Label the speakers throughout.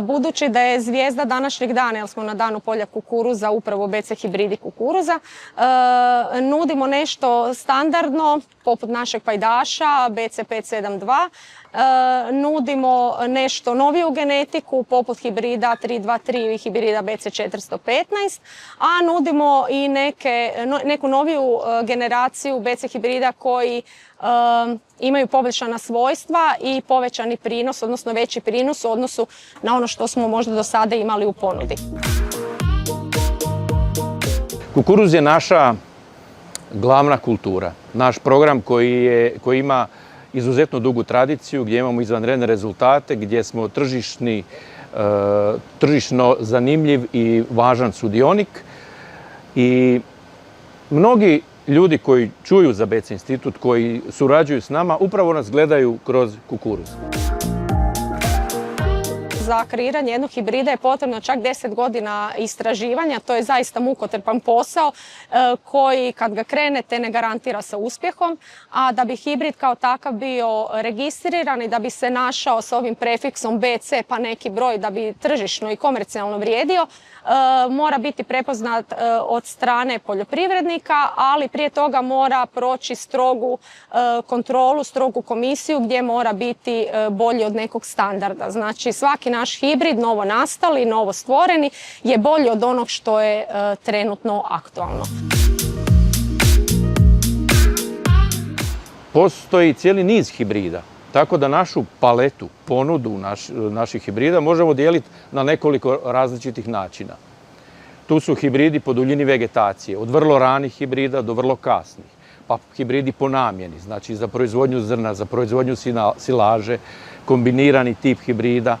Speaker 1: budući da je zvijezda današnjeg dana, jer smo na danu polja kukuruza, upravo BC hibridi kukuruza, nudimo nešto standardno, poput našeg pajdaša BC 572, nudimo nešto noviju genetiku, poput hibrida 323 i hibrida BC 415, a nudimo i neku noviju generaciju BC hibrida koji imaju poboljšana svojstva i povećani prinos, odnosno veći prinos u odnosu na ono što smo možda do sada imali u ponudi.
Speaker 2: Kukuruz je naša glavna kultura, naš program koji ima izuzetno dugu tradiciju, gdje imamo izvanredne rezultate, gdje smo tržišno zanimljiv i važan sudionik. I mnogi ljudi koji čuju za BC institut, koji surađuju s nama, upravo nas gledaju kroz kukuruz.
Speaker 1: Za kreiranje jednog hibrida je potrebno čak 10 godina istraživanja. To je zaista mukotrpan posao koji kad ga krenete ne garantira sa uspjehom, a da bi hibrid kao takav bio registriran i da bi se našao s ovim prefiksom BC pa neki broj da bi tržišno i komercijalno vrijedio, mora biti prepoznat od strane poljoprivrednika, ali prije toga mora proći strogu kontrolu, strogu komisiju gdje mora biti bolji od nekog standarda. Znači svaki naš hibrid, novo nastali, novo stvoreni, je bolji od onog što je trenutno aktualno.
Speaker 2: Postoji cijeli niz hibrida, tako da našu paletu, ponudu naših hibrida možemo dijeliti na nekoliko različitih načina. Tu su hibridi po duljini vegetacije, od vrlo ranih hibrida do vrlo kasnih, pa hibridi po namjeni, znači za proizvodnju zrna, za proizvodnju silaže, kombinirani tip hibrida.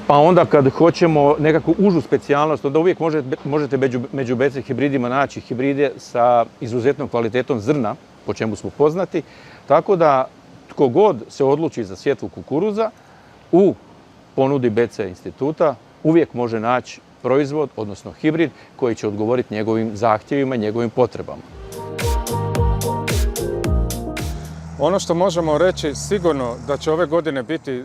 Speaker 2: Pa onda kad hoćemo nekakvu užu specijalnost, onda uvijek možete među BC hibridima naći hibride sa izuzetnom kvalitetom zrna, po čemu smo poznati, tako da tko god se odluči za sjetvu kukuruza u ponudi BC instituta uvijek može naći proizvod, odnosno hibrid, koji će odgovoriti njegovim zahtjevima i njegovim potrebama.
Speaker 3: Ono što možemo reći sigurno da će ove godine biti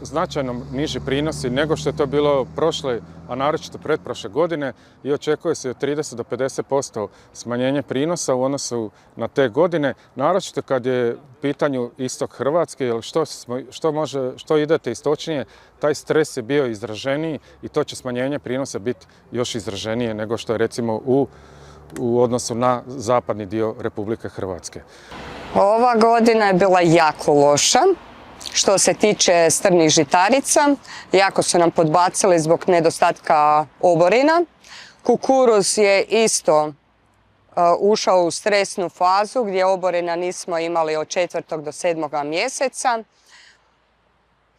Speaker 3: značajno niži prinosi nego što je to bilo prošle, a naročito pretprošle godine, i očekuje se od 30 do 50% smanjenje prinosa u odnosu na te godine, naročito kad je u pitanju istok Hrvatske, jer što idete istočnije, taj stres je bio izraženiji i to će smanjenje prinosa biti još izraženije nego što je recimo u odnosu na zapadni dio Republike Hrvatske.
Speaker 4: Ova godina je bila jako loša. Što se tiče strnih žitarica, jako su nam podbacili zbog nedostatka oborina. Kukuruz je isto ušao u stresnu fazu gdje oborina nismo imali od 4. do 7. mjeseca.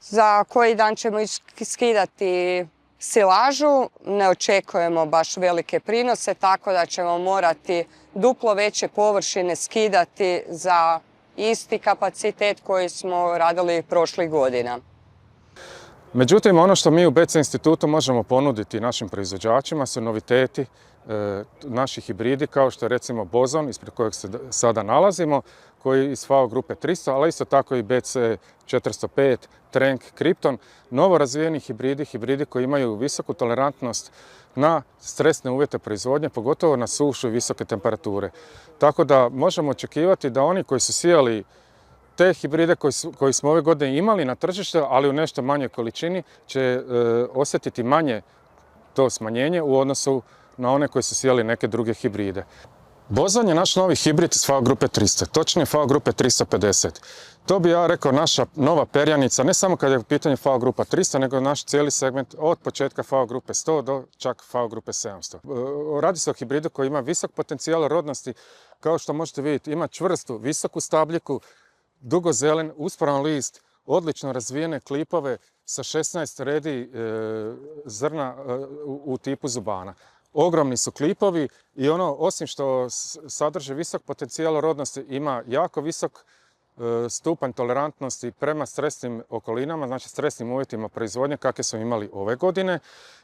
Speaker 4: Za koji dan ćemo skidati silažu, ne očekujemo baš velike prinose, tako da ćemo morati duplo veće površine skidati za isti kapacitet koji smo radili prošlih godina.
Speaker 3: Međutim, ono što mi u BC institutu možemo ponuditi našim proizvođačima su noviteti naših hibridi, kao što je recimo Bozon, ispred kojeg se sada nalazimo, koji iz FAO grupe 300, ali isto tako i BC 405, Trenk, Krypton, novo razvijeni hibridi koji imaju visoku tolerantnost na stresne uvjete proizvodnje, pogotovo na sušu i visoke temperature. Tako da možemo očekivati da oni koji su sijali te hibride koji smo ove godine imali na tržištu, ali u nešto manjoj količini, će osjetiti manje to smanjenje u odnosu na one koji su sijali neke druge hibride. Bozon je naš novi hibrid iz FAO grupe 300, točnije FAO grupe 350. To bi ja rekao naša nova perjanica, ne samo kad je u pitanju FAO grupa 300, nego naš cijeli segment od početka FAO grupe 100 do čak FAO grupe 700. Radi se o hibridu koji ima visok potencijal rodnosti, kao što možete vidjeti, ima čvrstu, visoku stabljiku, dugozelen, uspravan list, odlično razvijene klipove sa 16 redi zrna u tipu zubana. Ogromni su klipovi i ono, osim što sadrže visok potencijal rodnosti, ima jako visok stupanj tolerantnosti prema stresnim okolinama, znači stresnim uvjetima proizvodnje kakve smo imali ove godine,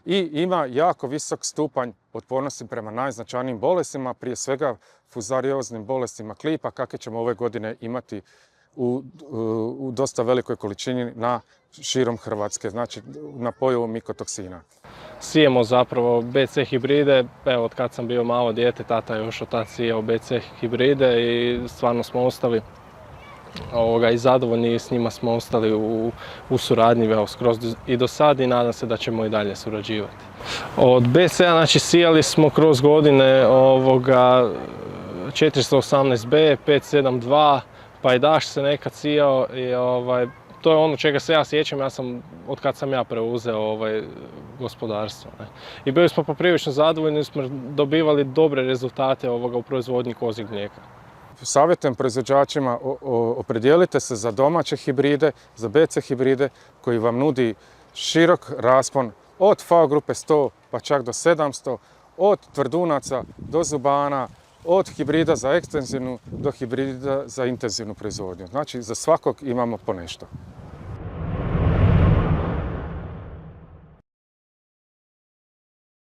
Speaker 3: i ima jako visok stupanj otpornosti prema najznačajnijim bolestima, prije svega fuzarioznim bolestima klipa, kakve ćemo ove godine imati u dosta velikoj količini na širom Hrvatske, znači na pojavu mikotoksina.
Speaker 5: Sijemo zapravo BC hibride, evo od kad sam bio malo dijete, tata je još od tad sijao BC hibride i stvarno smo ostali i zadovoljni, s njima smo ostali u suradnji evo, skroz i do sad i nadam se da ćemo i dalje surađivati. Od BC-a znači sijali smo kroz godine 418B, 572, pajdaš se nekad sijao i to je ono čega se ja sjećam, od kad sam ja preuzeo gospodarstvo. Ne. I bili smo poprilično zadovoljni, smo dobivali dobre rezultate u proizvodnji kozjeg mlijeka.
Speaker 3: Savjetujem proizvođačima, opredijelite se za domaće hibride, za BC hibride koji vam nudi širok raspon od FAO grupe 100 pa čak do 700, od tvrdunaca do zubana, od hibrida za ekstenzivnu do hibrida za intenzivnu proizvodnju. Znači za svakog imamo po nešto.